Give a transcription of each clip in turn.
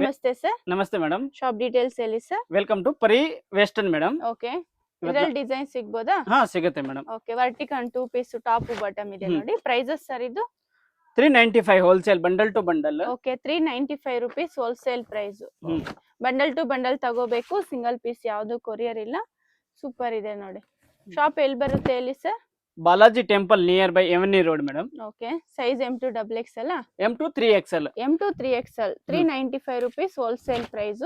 ನಮಸ್ತೆ ಸರ್. ನಮಸ್ತೆ madam. Shop details ಹೇಳಿ sir. Welcome to Pari western madam. Okay, ಇದರಲ್ಲಿ ಡಿಸೈನ್ ಸಿಗಬಹುದಾ? ಹಾ, ಸಿಗುತ್ತೆ madam. Okay, vertical 2 piece top bottom ಇದೆ ನೋಡಿ. ಪ್ರೈಸಸ್ ಸರ್ ಇದು 395 wholesale bundle to bundle. Okay, 395 rupees wholesale price. Bundle to bundle ತಗೋಬೇಕು, ಸಿಂಗಲ್ ಪೀಸ್ ಯಾವುದು ಕೊರಿಯರ್ ಇಲ್ಲ. ಸೂಪರ್ ಇದೆ ನೋಡಿ. ಶಾಪ್ ಎಲ್ಲಿ ಬರುತ್ತೆ ಹೇಳಿ sir? Balaji temple nearby avenue road madam. Okay, size M2 XXL M2 3XL. M2 3XL 395 rupees wholesale price.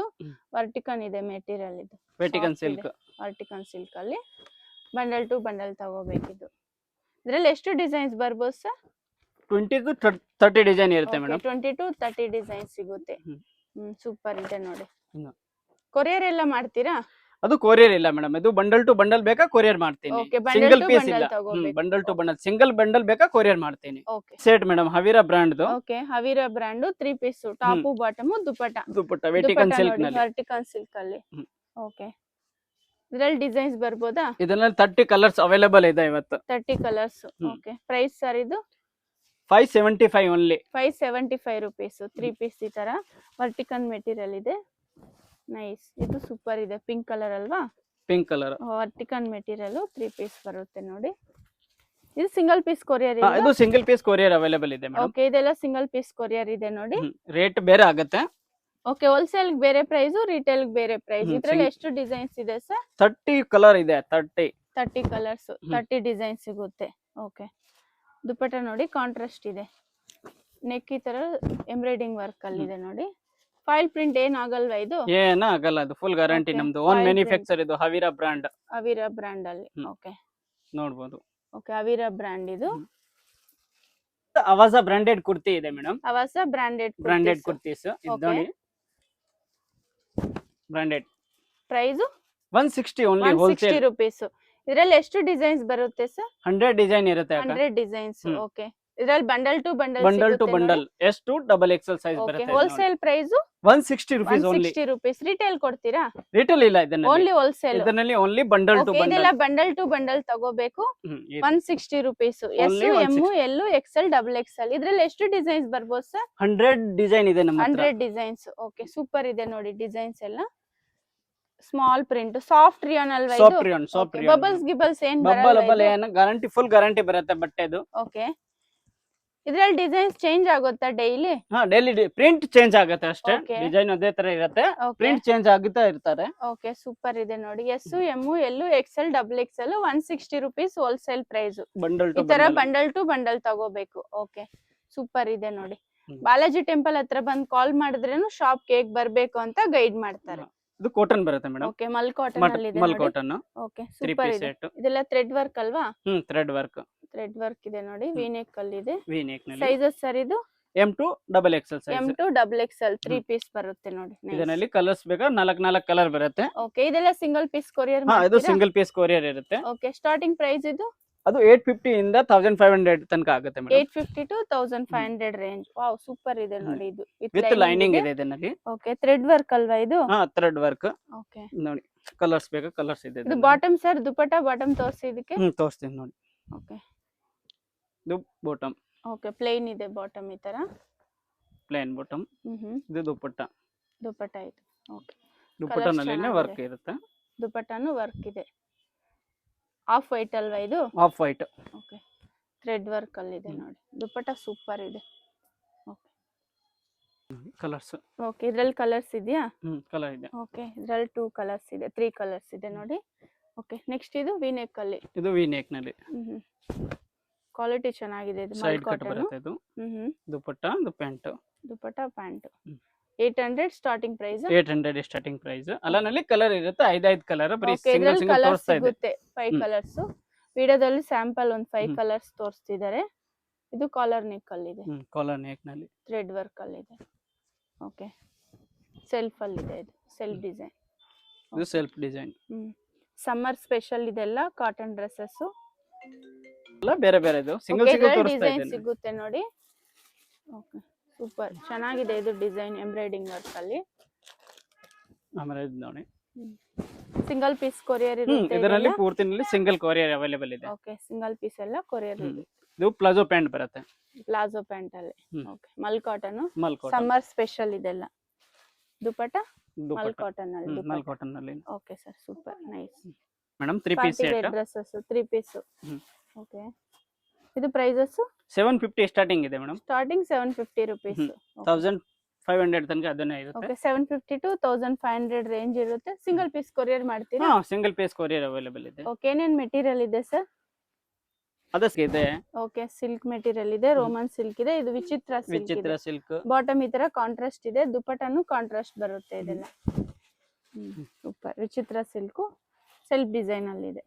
Vertical ಇದೆ material, ಇದು ವೆಟಿಕನ್ ಸಿಲ್ಕ್. ವರ್ಟಿಕಲ್ ಸಿಲ್ಕ್ ಅಲ್ಲಿ ಬಂಡಲ್ ಟು ಬಂಡಲ್ ತಗೋಬೇಕಿದ್ದು. ಇದರಲ್ಲಿ ಎಷ್ಟು ಡಿಸೈನ್ಸ್ ಬರ್ಬೋದು ಸರ್? 20 to 30 ಡಿಸೈನ್ ಇರುತ್ತೆ ಮೇಡಮ್. 20 to 30 ಡಿಸೈನ್ ಸಿಗುತ್ತೆ. ಸೂಪರ್ ಇದೆ ನೋಡಿ. ಕೊರಿಯರ್ ಎಲ್ಲ ಮಾಡ್ತೀರಾ? ಅದು ಕೊರಿಯರ್ ಇಲ್ಲ ಮೇಡಮ್. ಇದು ಬಂಡಲ್ ಟು ಬಂಡಲ್ ಬೇಕಾ ಕೊರಿಯರ್ ಮಾಡ್ತೀನಿ. Okay, bundle single to piece bundle ಇಲ್ಲ. ತಗೋಬೇಕು. Bundle to bundle, single bundle ಬೇಕಾ ಕೊರಿಯರ್ ಮಾಡ್ತೀನಿ. Okay, set madam, Haveera brand okay, Haveera brand 3 piece top bottom dupatta. Dupatta vertical silk ನಲ್ಲಿ. ವರ್ಟಿಕಲ್ ಸಿಲ್ಕ್ ಅಲ್ಲಿ. ಓಕೆ, ಇದರಲ್ಲಿ ಡಿಸೈನ್ಸ್ ಬರ್ಬೋದಾ? ಇದರಲ್ಲಿ 30 ಕಲರ್ಸ್ ಅವೈಲೇಬಲ್ ಇದೆ ಇವತ್ತು. 30 ಕಲರ್ಸ್. ಓಕೆ, ಪ್ರೈಸ್ ಸರ್ ಇದು 575 ಓನ್ಲಿ. 575 ರೂಪೀಸ್ 3 ಪೀಸ್ ಈ ತರ ವರ್ಟಿಕಲ್ ಮೆಟೀರಿಯಲ್ ಇದೆ. ನೈಸ್, ಇದು ಸೂಪರ್ ಇದೆ. ಪಿಂಕ್ ಕಲರ್ ಅಲ್ವಾ? Pink colour vertical material 3 piece ಬರುತ್ತೆ ನೋಡಿ. ಇದು ಸಿಂಗಲ್ ಪೀಸ್ ಕೊರಿಯರ್ ಇದೆ. ಇದು ಸಿಂಗಲ್ ಪೀಸ್ ಕೊರಿಯರ್ ಅವೈಲೇಬಲ್ ಇದೆ ಮೇಡಮ್. ಓಕೆ, ಇದೆಲ್ಲ ಸಿಂಗಲ್ ಪೀಸ್ ಕೊರಿಯರ್ ಇದೆ ನೋಡಿ. ರೇಟ್ ಬೇರೆ ಆಗುತ್ತೆ. ಓಕೆ, ಹೋಲ್ಸೇಲ್ ಬೇರೆ ಪ್ರೈಸ್, ರಿಟೇಲ್ ಬೇರೆ ಪ್ರೈಸ್. ಇದರಲ್ಲಿ ಎಷ್ಟು ಡಿಸೈನ್ಸ್ ಇದೆ ಸರ್? 30 ಕಲರ್ ಇದೆ. 30 ಕಲರ್ಸ್ 30 ಡಿಸೈನ್ ಸಿಗುತ್ತೆ. ಓಕೆ, ದುಪಟ್ಟ ನೋಡಿ ಕಾಂಟ್ರಾಸ್ಟ್ ಇದೆ. ನೆಕ್ ಈ ತರ ಎಂಬ್ರಾಯ್ಡಿಂಗ್ ವರ್ಕ್ ಅಲ್ಲಿ ಇದೆ ನೋಡಿ. ಫೈಲ್ ಪ್ರಿಂಟ್ ಏನ್ ಆಗಲ್ವಾ ಇದು? ಏನ ಆಗಲ್ಲ, ಅದು ಫುಲ್ ಗ್ಯಾರಂಟಿ. Okay, ನಮ್ದು ಓನ್ file ಮ್ಯಾನುಫ್ಯಾಕ್ಚರ್ ಇದು ಹವೀರಾ ಬ್ರಾಂಡ್. ಅವೀರಾ ಬ್ರಾಂಡ್ ಅಲ್ಲಿ. ಓಕೆ, ನೋಡಬಹುದು. ಓಕೆ, ಅವೀರಾ ಬ್ರಾಂಡ್ ಇದು. ಅವಾಜ ಬ್ರಾಂಡೆಡ್ ಕುರ್ತಿ ಇದೆ ಮೇಡಮ್. ಅವಾಸ ಬ್ರಾಂಡೆಡ್ ಕುರ್ತೀಸ್ ಇದು Okay. ನೋಡಿ. Branded price 160 only 160 wholesale. Rupees. ಇದರಲ್ಲಿ ಎಷ್ಟು ಡಿಸೈನ್ಸ್ ಬರುತ್ತೆ ಸರ್? 100 ಡಿಸೈನ್ ಇರುತ್ತೆ. 100 ಡಿಸೈನ್ಸ್. ಓಕೆ, ಇದರಲ್ಲಿ bundle to bundle bundle to bundle S to XXL size okay, ಬರುತ್ತೆ. Wholesale price 160 rupees only. 160 rupees. Retail ಕೊಡ್ತೀರಾ? ರಿಟೇಲ್ ಇಲ್ಲ ಇದನ್ನ. Only wholesale. ಇದರಲ್ಲಿ ಓನ್ಲಿ ಬಂಡಲ್ ಟು ಬಂಡಲ್. ಇದೆಲ್ಲ ಬಂಡಲ್ ಟು ಬಂಡಲ್ ತಗೋಬೇಕು. 160 rupees. S, M, L, XL, XXL. ಇದರಲ್ಲಿ ಎಷ್ಟು designs ಬರ್ಬೋದು ಸರ್? 100 ಡಿಸೈನ್ ಇದೆ ನಮ್ಮ ಹತ್ರ. 100 ಡಿಸೈನ್ಸ್. ಓಕೆ, ಸೂಪರ್ ಇದೆ ನೋಡಿ ಡಿಸೈನ್ಸ್ ಎಲ್ಲ. ಸ್ಮಾಲ್ ಪ್ರಿಂಟ್, ಸಾಫ್ಟ್ ರಿಯಾನ್ ಅಲ್ವಾ ಇದು? Soft rayon. ಬಬಲ್ಸ್ ಗಿಬಲ್ಸ್ ಏನ್ ಬಬಲ್ ಬರಲ್ಲ? ಏನು ಗ್ಯಾರಂಟಿ, ಫುಲ್ ಗ್ಯಾರಂಟಿ ಬರುತ್ತೆ ಬಟ್ಟೆದು. ಓಕೆ, ಇದ್ರಲ್ಲಿ ಡಿಸೈನ್ಸ್ ಚೇಂಜ್ ಆಗುತ್ತಾ ಡೈಲಿ? ಹಾ, ಡೈಲಿ ಪ್ರಿಂಟ್ ಚೇಂಜ್ ಆಗುತ್ತೆ ಅಷ್ಟೇ. Okay. ಡಿಸೈನ್ ಅದೇ ತರ ಇರುತ್ತೆ, ಓಕೆ, ಪ್ರಿಂಟ್ ಚೇಂಜ್ ಆಗುತ್ತಾ ಇರ್ತಾರೆ. ಓಕೆ, ಸೂಪರ್ ಇದೆ ನೋಡಿ. S, M, L, XL, XXL 160 rupees wholesale price. Bundle ಈ ಟು ತರ ಬಂಡಲ್. ಬಂಡಲ್ ಟು ಬಂಡಲ್ ತಗೋಬೇಕು. ಓಕೆ, ಸೂಪರ್ ಇದೆ ನೋಡಿ. ಬಾಲಾಜಿ ಟೆಂಪಲ್ ಹತ್ರ ಬಂದ್ ಕಾಲ್ ಮಾಡಿದ್ರೇನು ಶಾಪ್ ಹೇಗ್ ಬರ್ಬೇಕು ಅಂತ ಗೈಡ್ ಮಾಡ್ತಾರೆ. ಇದು ಕಾಟನ್ ಬರುತ್ತೆ ಮೇಡಮ್. ಓಕೆ, ಮಲ್ ಕಾಟನ್ ಅಲ್ಲಿ ಇದೆ ಮಲ್ ನೋಡಿ. ಕಾಟನ್ ಓಕೆ, 3 ಸೂಪರ್ ಪೀಸ್ ಇದೆ. ಸೆಟ್. ಇದೆಲ್ಲ ಥ್ರೆಡ್ ವರ್ಕ್ ಅಲ್ವಾ? Thread work. ಥ್ರೆಡ್ ವರ್ಕ್ ಇದೆ ನೋಡಿ. ವಿ ನೆಕ್ ಅಲ್ಲಿ ಇದೆ. ವಿ ನೆಕ್ ನಲ್ಲಿ ಸೈಜಸ್ ಸರ್ ಇದು M2 XXL size. M2 XXL 3 piece ಬರುತ್ತೆ ನೋಡಿ. ಇದರಲ್ಲಿ ಕಲರ್ಸ್ ಬೇಕಾ 4 ಕಲರ್ ಬರುತ್ತೆ. ಓಕೆ, ಇದೆಲ್ಲ ಸಿಂಗಲ್ ಪೀಸ್ ಕೊರಿಯರ್ ಹಾ, ಇದು ಮಾಡ್ತೀರಾ? ಸಿಂಗಲ್ ಪೀಸ್ ಕೊರಿಯರ್ ಇರುತ್ತೆ. ಓಕೆ, ಸ್ಟಾರ್ಟಿಂಗ್ ಪ್ರೈಸ್ ಇದು ಅದು 850 ಇಂದ 1500 ತನಕ ಆಗುತ್ತೆ madam. 850 to 1500 range. Wow, super ಇದೆ ನೋಡಿ. ಇದು ವಿತ್ ಲೈನಿಂಗ್ ಇದೆ ಇದರಲ್ಲಿ. ಓಕೆ, ಥ್ರೆಡ್ ವರ್ಕ್ ಅಲ್ವಾ ಇದು? ಹಾ, ಥ್ರೆಡ್ ವರ್ಕ್. ಓಕೆ, ನೋಡಿ ಕಲರ್ಸ್ ಬೇಕಾ ಕಲರ್ಸ್ ಇದೆ. ಇದು ಬಾಟಮ್ ಸರ್, ದುಪಟ್ಟ ಬಾಟಮ್ ತೋರಿಸಿ ಇದಕ್ಕೆ. ತೋರಿಸ್ತೀನಿ ನೋಡಿ. ಓಕೆ, ಇದು ಬಾಟಮ್. ಓಕೆ, ಪ್ಲೇನ್ ಇದೆ ಬಾಟಮ್ ಈ ತರ. Plain bottom. ಇದು ದುಪಟ್ಟ. ದುಪಟ್ಟ ಇದೆ. ಓಕೆ, ದುಪಟ್ಟನಲ್ಲಿ ವರ್ಕ್ ಇರುತ್ತೆ. ದುಪಟ್ಟನು ವರ್ಕ್ ಇದೆ. ಆಫ್ ವೈಟ್ ಅಲ್ವಾ ಇದು? Off white. Okay, thread work ಅಲ್ಲಿ ಇದೆ ನೋಡಿ. ದುಪಟ್ಟ ಸೂಪರ್ ಇದೆ. Okay, colours. ಓಕೆ, ಇದ್ರಲ್ಲಿ ಕಲರ್ಸ್ ಇದೆಯಾ? ಕಲರ್ ಇದೆ. ಓಕೆ, ಇದ್ರಲ್ಲಿ 2 ಕಲರ್ಸ್ ಇದೆ, 3 ಕಲರ್ಸ್ ಇದೆ ನೋಡಿ. ಓಕೆ, ನೆಕ್ಸ್ಟ್ ಇದು ವಿ ನೆಕ್ ಅಲ್ಲಿ. ಇದು ವಿ ನೆಕ್ ನಲ್ಲಿ. ಕ್ವಾಲಿಟಿ ಚೆನ್ನಾಗಿದೆ. ಇದು ಸೈಡ್ ಕಟ್ ಬರುತ್ತೆ. ಇದು ದುಪಟ್ಟ, ಇದು pant. Dupatta pant 800 starting price. 800 starting price. ಅಲ್ಲನಲ್ಲಿ ಕಲರ್ ಇರುತ್ತೆ, 5 ಕಲರ್. ಬರೀ ಸಿಂಗಲ್ ಸಿಂಗಲ್ ಕಲರ್ ತೋರಿಸ್ತಾ ಇದೆ. ಸಿಗುತ್ತೆ 5 ಕಲರ್ಸ್. ವಿಡಿಯೋದಲ್ಲಿ ಸ್ಯಾಂಪಲ್ ಒಂದು 5 ಕಲರ್ಸ್ ತೋರಿಸ್ತಿದ್ದಾರೆ. ಇದು ಕಾಲರ್ ನೆಕ್ ಅಲ್ಲಿ ಇದೆ. ಕಾಲರ್ ನೆಕ್ ನಲ್ಲಿ ಥ್ರೆಡ್ ವರ್ಕ್ ಅಲ್ಲಿ ಇದೆ. ಓಕೆ, ಸೆಲ್ಫ್ ಅಲ್ಲಿ ಇದೆ. ಇದು ಸೆಲ್ಫ್ ಡಿಸೈನ್. ಇದು ಸೆಲ್ಫ್ ಡಿಸೈನ್. ಸಮ್ಮರ್ ಸ್ಪೆಷಲ್ ಇದೆಲ್ಲ ಕಾಟನ್ ಡ್ರೆಸ್ಸಸ್ ಎಲ್ಲ ಬೇರೆ ಬೇರೆ. ಇದು ಸಿಂಗಲ್ ಸಿಂಗಲ್ ತೋರಿಸ್ತಾ ಡಿಸೈನ್ ಇದೆ. ಸಿಗುತ್ತೆ ನೋಡಿ. ಓಕೆ, ಸೂಪರ್ ಚೆನ್ನಾಗಿದೆ ಇದು ಡಿಸೈನ್ ಎಂಬ್ರಾಯ್ಡಿಂಗ್ ವರ್ಕ್ ಅಲ್ಲಿ. ಆಮೇಲೆ ಇದು ನೋಡಿ ಸಿಂಗಲ್ ಪೀಸ್ ಕೊರಿಯರ್ ಇರುತ್ತೆ ಇದರಲ್ಲಿ ಪೂರ್ತಿನಲ್ಲಿ ಸಿಂಗಲ್ ಕೊರಿಯರ್ ಅವೈಲೇಬಲ್ ಇದೆ. ಓಕೆ, ಸಿಂಗಲ್ ಪೀಸ್ ಎಲ್ಲ ಕೊರಿಯರ್ ಇದೆ. ಇದು ಪ್ಲಾಜೋ ಪ್ಯಾಂಟ್ ಬರುತ್ತೆ. ಪ್ಲಾಜೋ ಪ್ಯಾಂಟ್ ಅಲ್ಲಿ. Okay, mul cotton mul cotton. Summer special ಇದೆಲ್ಲ. ದುಪಟ್ಟ ಮಲ್ ದುಪಟ್ಟ ಕಾಟನ್ ಅಲ್ಲಿ ಮಲ್ ಕಾಟನ್ ನಲ್ಲಿ okay sir super nice. Madam 3 piece party set wear dresses 3 piece. Hmm. Okay ಇದು prices 750 starting ಇದೆ madam. Starting 750 rupees. 1500 ತನಕ ಅದನ್ನೇ ಇರುತ್ತೆ. Okay 750 to 1500 range ಇರುತ್ತೆ. Single piece courier ಮಾಡ್ತೀರಾ? ಹಾ ಸಿಂಗಲ್ ಪೀಸ್ ಕೊರಿಯರ್ ಅವೈಲೇಬಲ್ ಇದೆ. ಓಕೆ ಏನೇನ್ ಮೆಟೀರಿಯಲ್ ಇದೆ ಸರ್? ಅದಕ್ಕೆ ಇದೆ ಓಕೆ ಸಿಲ್ಕ್ ಮೆಟೀರಿಯಲ್ ಇದೆ, ರೋಮನ್ ಸಿಲ್ಕ್ ಇದೆ, ಇದು ವಿಚಿತ್ರ ಸಿಲ್ಕ್ ವಿಚಿತ್ರ ಇದೆ. ಸಿಲ್ಕ್. ಬಾಟಮ್ ಈ ತರ ಕಾಂಟ್ರಾಸ್ಟ್ ಇದೆ, ದುಪಟ್ಟನು ಕಾಂಟ್ರಾಸ್ಟ್ ಬರುತ್ತೆ ಇದೆಲ್ಲ. ಸೂಪರ್ ವಿಚಿತ್ರ ಸಿಲ್ಕ್ ಸೆಲ್ಫ್ ಡಿಸೈನ್ ಅಲ್ಲಿ ಇದೆ.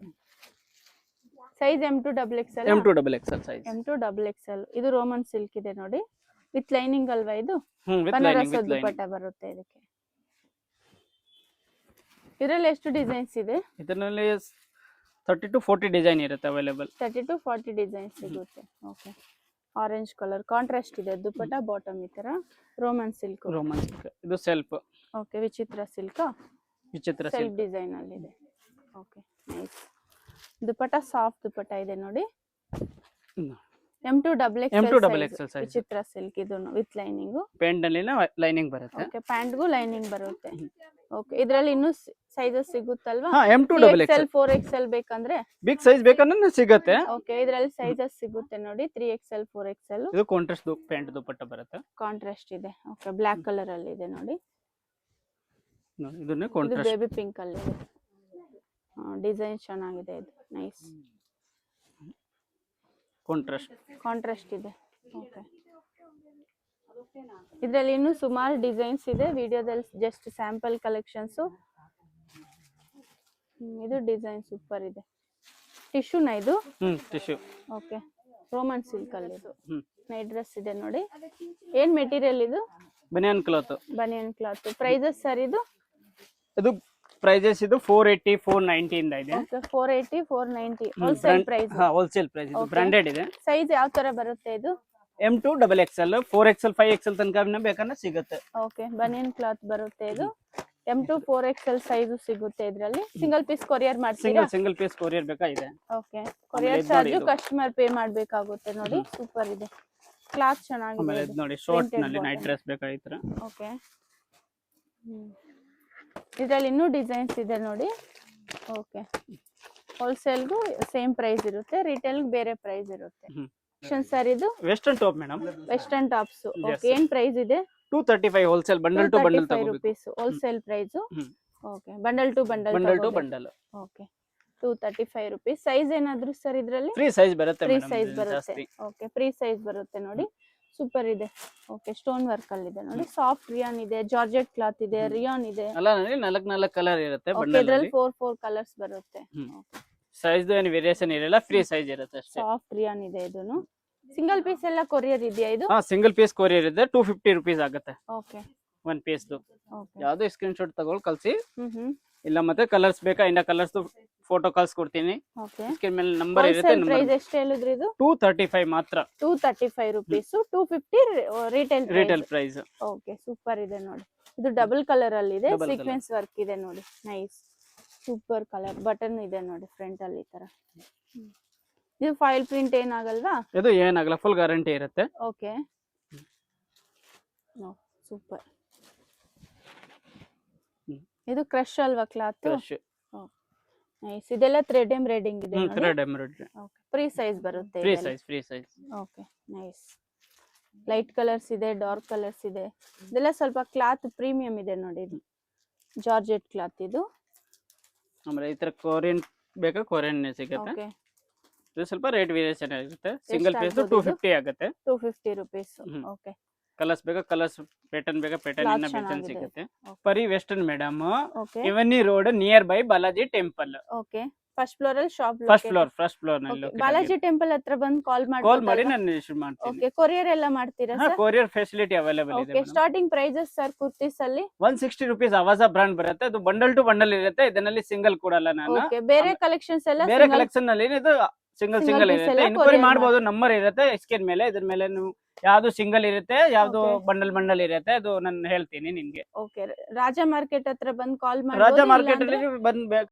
Size M2 XXL. M2 XXL size. M2 XXL. ಇದು ರೋಮನ್ ಸಿಲ್ಕ್ ಇದೆ ನೋಡಿ, ವಿತ್ ಲೈನಿಂಗ್ ಅಲ್ವಾ ಇದು? With Banaras lining with dupatta lining. ಬರುತ್ತೆ ಇದಕ್ಕೆ. ಇದರಲ್ಲಿ ಎಷ್ಟು ಡಿಸೈನ್ಸ್ ಇದೆ? ಇದರಲ್ಲಿ 30 to 40 ಡಿಸೈನ್ ಇರುತ್ತೆ ಅವೈಲೇಬಲ್. 30 to 40 ಡಿಸೈನ್ಸ್ ಸಿಗುತ್ತೆ. ಓಕೆ ಆರೆಂಜ್ ಕಲರ್ ಕಾಂಟ್ರಾಸ್ಟ್ ಇದೆ, ದುಪಟ್ಟ ಬಾಟಮ್ ಈ ತರ ರೋಮನ್ ಸಿಲ್ಕ್. Roman silk. ಇದು ಸೆಲ್ಫ್. ಓಕೆ ವಿಚಿತ್ರ ಸಿಲ್ಕ್ ವಿಚಿತ್ರ ಸೆಲ್ಫ್ ಸಿಲ್ಕ್. ಡಿಸೈನ್ ಅಲ್ಲಿ ಇದೆ. Okay nice. Dupatta soft dupatta ಇದೆ ನೋಡಿ. M2 XXL size. ವಿಚಿತ್ರ ಸಿಲ್ಕ್ ಇದು ವಿತ್ ಲೈನಿಂಗ್. ಪ್ಯಾಂಟ್ ನಲ್ಲಿ ಲೈನಿಂಗ್ ಬರುತ್ತೆ. ಓಕೆ ಪ್ಯಾಂಟ್ಗೂ ಲೈನಿಂಗ್ ಬರುತ್ತೆ. ಓಕೆ ಇದರಲ್ಲಿ ಇನ್ನೂ ಸೈಜಸ್ ಸಿಗುತ್ತಲ್ವಾ? ಹಾ M2 XL 4XL ಬೇಕಂದ್ರೆ ಬಿಗ್ ಸೈಜ್ ಬೇಕಂದ್ರೆ ಸಿಗುತ್ತೆ. ಓಕೆ ಇದರಲ್ಲಿ ಸೈಜಸ್ ಸಿಗುತ್ತೆ ನೋಡಿ, 3XL 4XL. ಇದು ಕಾಂಟ್ರಾಸ್ಟ್ ಪ್ಯಾಂಟ್ ದುಪಟ್ಟ ಬರುತ್ತೆ. ಕಾಂಟ್ರಾಸ್ಟ್ ಇದೆ. ಓಕೆ ಬ್ಲಾಕ್ ಕಲರ್ ಅಲ್ಲಿ ಇದೆ ನೋಡಿ. ಇದನ್ನೇ ಇದು ಕಾಂಟ್ರಾಸ್ಟ್. ಬೇಬಿ ಪಿಂಕ್ ಅಲ್ಲಿ ಇದೆ. ಡಿಸೈನ್ ಚೆನ್ನಾಗಿದೆ ಇದು ನೈಸ್. ಕಾಂಟ್ರಾಸ್ಟ್ ಇದೆ. ಓಕೆ ಇದರಲ್ಲಿ ಇನ್ನೂ ಸುಮಾರು ಡಿಸೈನ್ಸ್ ಇದೆ, ವಿಡಿಯೋದಲ್ಲಿ ಜಸ್ಟ್ ಸ್ಯಾಂಪಲ್ ಕಲೆಕ್ಷನ್ಸ್. ಇದು ಡಿಸೈನ್ ಸೂಪರ್ ಇದೆ. ಟಿಶ್ಯೂನ ಇದು? ಟಿಶ್ಯೂ. ಓಕೆ ರೋಮನ್ ಸಿಲ್ಕ್ ಅಲ್ಲಿ ಇದು ನೈಟ್ ಡ್ರೆಸ್ ಇದೆ ನೋಡಿ. ಏನ್ ಮೆಟೀರಿಯಲ್ ಇದು? Banian cloth. Banian cloth. Prices sir ಇದು? ಇದು ಪ್ರೈಸಸ್ ಇದು 480 490 ಇಂದ ಇದೆ. Okay 480 490 wholesale price. ಹಾ ಹೋಲ್ಸೇಲ್ ಪ್ರೈಸ್. ಇದು ಬ್ರಾಂಡೆಡ್ ಇದೆ. ಸೈಜ್ ಯಾವ ತರ ಬರುತ್ತೆ ಇದು? M2 XXL 4XL 5XL ತನಕ ಬೇಕಂದ್ರೆ ಸಿಗುತ್ತೆ. ಓಕೆ ಬನಿಯನ್ ಕ್ಲಾತ್ ಬರುತ್ತೆ ಇದು. M2 4XL ಸೈಜ್ ಸಿಗುತ್ತೆ ಇದರಲ್ಲಿ. ಸಿಂಗಲ್ ಪೀಸ್ ಕೊರಿಯರ್ ಮಾಡ್ತೀರಾ? ಸಿಂಗಲ್ ಪೀಸ್ ಕೊರಿಯರ್ ಬೇಕಾಗಿದೆ. Okay courier charge customer pay ಮಾಡಬೇಕಾಗುತ್ತೆ ನೋಡಿ. ಸೂಪರ್ ಇದೆ ಕ್ಲಾತ್ ಚೆನ್ನಾಗಿದೆ. ಆಮೇಲೆ ಇದು ನೋಡಿ ಶಾರ್ಟ್ ನಲ್ಲಿ ನೈಟ್ ಡ್ರೆಸ್ ಬೇಕಾಗಿತ್ತು. ಓಕೆ ಇದರಲ್ಲಿ ಇನ್ನೂ ಡಿಸೈನ್ಸ್ ಇದೆ ನೋಡಿ. ಓಕೆ ಹೋಲ್ಸೇಲ್ಗೂ ಸೇಮ್ ಪ್ರೈಸ್ ಇರುತ್ತೆ, ರಿಟೇಲ್ ಬೇರೆ ಪ್ರೈಸ್ ಇರುತ್ತೆ. ಸರ್ ಇದು western top madam. Western tops. Okay ಏನ್ ಪ್ರೈಸ್ ಇದೆ? 235 ಹೋಲ್ಸೇಲ್ ಬಂಡಲ್ ಟು ಬಂಡಲ್ ತಗೋಬೇಕು. Rupees wholesale price. Okay bundle to bundle. Bundle to bundle. Okay 235 rupees. Size ಏನಾದ್ರು ಸರ್ ಇದರಲ್ಲಿ? ಫ್ರೀ ಸೈಜ್ ಬರುತ್ತೆ ಫ್ರೀ ಮೇಡಮ್. ಸೈಜ್ ಬರುತ್ತೆ. Okay free size ಬರುತ್ತೆ ನೋಡಿ. Super ಇದೆ. ಓಕೆ ಸ್ಟೋನ್ ವರ್ಕ್ ಅಲ್ಲಿ ಇದೆ ನೋಡಿ. ಸಾಫ್ಟ್ ರಿಯಾನ್ ಇದೆ, ಜಾರ್ಜೆಟ್ ಕ್ಲಾತ್ ಇದೆ, ರಿಯಾನ್ ಇದೆ. ಅಲ್ಲ ನಲ್ಲಿ 4 ಕಲರ್ ಇರುತ್ತೆ ಓಕೆ ಬಂಡಲ್ ಇದರಲ್ಲಿ ಅಲ್ಲಿ. 4 ಕಲರ್ಸ್ ಬರುತ್ತೆ. ಸೈಜ್ ಏನು ವೇರಿಯೇಷನ್ ಇರಲ್ಲ, ಫ್ರೀ ಸೈಜ್ ಇರುತ್ತೆ ಅಷ್ಟೇ. ಸಾಫ್ಟ್ ರಿಯಾನ್ ಇದೆ ಇದೂನು. ಸಿಂಗಲ್ ಪೀಸ್ ಎಲ್ಲ ಕೊರಿಯರ್ ಇದೆಯಾ ಇದು? ಹಾ ಸಿಂಗಲ್ ಪೀಸ್ ಕೊರಿಯರ್ ಇದೆ. 250 ರೂಪೀಸ್ ಆಗುತ್ತೆ ಓಕೆ ಒನ್ ಪೀಸ್. ಓಕೆ ಯಾವ್ದು ಸ್ಕ್ರೀನ್ ಶಾಟ್ ತಗೊಳ್ ಕಳ್ಸಿ. ಹ್ಮ್ ಇಲ್ಲ ಮತ್ತೆ ಕಲರ್ಸ್ ಬೇಕಾ, ಇನ್ನ ಕಲರ್ಸ್ ಫೋಟೋ ಕಳ್ಸ್ಕೊಡ್ತೀನಿ. ಓಕೆ ಸ್ಕ್ರೀನ್ ಮೇಲೆ ನಂಬರ್ ಇರುತ್ತೆ. ಹೋಲ್ಸೇಲ್ ಪ್ರೈಸ್ ಎಷ್ಟು ಹೇಳಿದ್ರಿ ಇದು? 235 ಮಾತ್ರ. 235 rupees. 250 retail price. Okay super ಇದೆ ನೋಡಿ. ಇದು ಡಬಲ್ ಕಲರ್ ಅಲ್ಲಿ ಇದೆ, Double ಸೀಕ್ವೆನ್ಸ್ ವರ್ಕ್ ಇದೆ ನೋಡಿ. Nice super colour. ಬಟನ್ ಇದೆ ನೋಡಿ ಫ್ರಂಟ್ ಅಲ್ಲಿ ಈ ತರ. ಇದು ಫೈಲ್ ಪ್ರಿಂಟ್ ಏನಾಗಲ್ವಾ? ಇದು ಏನಾಗಲ್ಲ, ಫುಲ್ ಗ್ಯಾರಂಟಿ ಇರುತ್ತೆ. Okay super. ಇದು ಕ್ರಶ್ ಅಲ್ವಾ ಕ್ಲಾತ್? Fresh nice. ಇದೆಲ್ಲ ಥ್ರೆಡ್ ಎಂಬ್ರಾಯ್ಡಿಂಗ್ ಇದೆ ನೋಡಿ. Thread embroidery. Okay free size ಬರುತ್ತೆ. Free size. Okay nice. Light colours ಇದೆ, ಡಾರ್ಕ್ ಕಲರ್ಸ್ ಇದೆ. ಇದೆಲ್ಲ ಸ್ವಲ್ಪ ಕ್ಲಾತ್ ಪ್ರೀಮಿಯಂ ಇದೆ ನೋಡಿ. ಇದು ಜಾರ್ಜೆಟ್ ಕ್ಲಾತ್ ಇದು. ಆಮೇಲೆ ಈ ತರ ಕೊರಿಯನ್ ಬೇಕಾ, ಕೊರಿಯನ್ ಸಿಗುತ್ತೆ. ಓಕೆ ಇದು ಸ್ವಲ್ಪ ರೇಟ್ ವೇರಿಯೇಷನ್ ಆಗುತ್ತೆ. ಸಿಂಗಲ್ ಪೀಸ್ 250 ಆಗುತ್ತೆ. 250 ರೂಪೀಸ್. ಓಕೆ ಕಲರ್ಸ್ ಬೇಕಾ ಕಲರ್ಸ್, ಪ್ಯಾಟರ್ನ್ ಬೇಕಾ ಪ್ಯಾಟರ್ನ್ Cloth ಇನ್ನ ಡಿಸೈನ್ ಚೆನ್ನಾಗಿದೆ. ಸಿಗುತ್ತೆ. Okay. Pari western madam, okay avenue road nearby Balaji temple. Okay first floor ಅಲ್ಲಿ ಶಾಪ್. ಫಸ್ಟ್ ಫ್ಲೋರ್ ನಲ್ಲಿ ಬಾಲಾಜಿ ಟೆಂಪಲ್ ಹತ್ರ ಬಂದು ಕಾಲ್ ಕಾಲ್ ಮಾಡಿ ಮಾಡಿ. ನಾನು ಇಶ್ಯೂ ಮಾಡ್ತೀನಿ. ಓಕೆ ಕೊರಿಯರ್ ಎಲ್ಲ ಮಾಡ್ತೀರಾ ಸರ್? ಕೊರಿಯರ್ ಫೆಸಿಲಿಟಿ ಅವೈಲೇಬಲ್ ಇದೆ okay madam. Starting prices sir kurtis ಅಲ್ಲಿ? 160 ರೂಪೀಸ್ ಅವಾಜ ಬ್ರಾಂಡ್ ಬರುತ್ತೆ. ಅದು ಬಂಡಲ್ ಟು ಬಂಡಲ್ ಇರುತ್ತೆ. ಇದರಲ್ಲಿ ಸಿಂಗಲ್ ಕೊಡಲ್ಲ ನಾನು. ಓಕೆ ಬೇರೆ ಕಲೆಕ್ಷನ್ಸ್ ಎಲ್ಲ ಬೇರೆ single- ಕಲೆಕ್ಷನ್ ನಲ್ಲಿ ಇದು Single ಸಿಂಗಲ್ piece ಇರುತ್ತೆ. ಎಲ್ಲ ಇನ್ಕ್ವೈರಿ courier ಮಾಡಬಹುದು. ನಂಬರ್ ಇರುತ್ತೆ ಸ್ಕ್ರೀನ್ ಮೇಲೆ. ಇದ್ರ ಮೇಲೆ ನೀವು ಯಾವ್ದು ಸಿಂಗಲ್ ಇರುತ್ತೆ, ಯಾವ್ದು Okay. ಬಂಡಲ್ ಇರುತ್ತೆ, ಅದು ನಾನು ಹೇಳ್ತೀನಿ ನಿಮ್ಗೆ. ಓಕೆ ರಾಜಾ ಮಾರ್ಕೆಟ್ ಹತ್ರ ಬಂದು ಕಾಲ್ ಮಾಡಿ. ರಾಜಾ ಮಾರ್ಕೆಟ್ ಅಲ್ಲಿ ಬಂದ್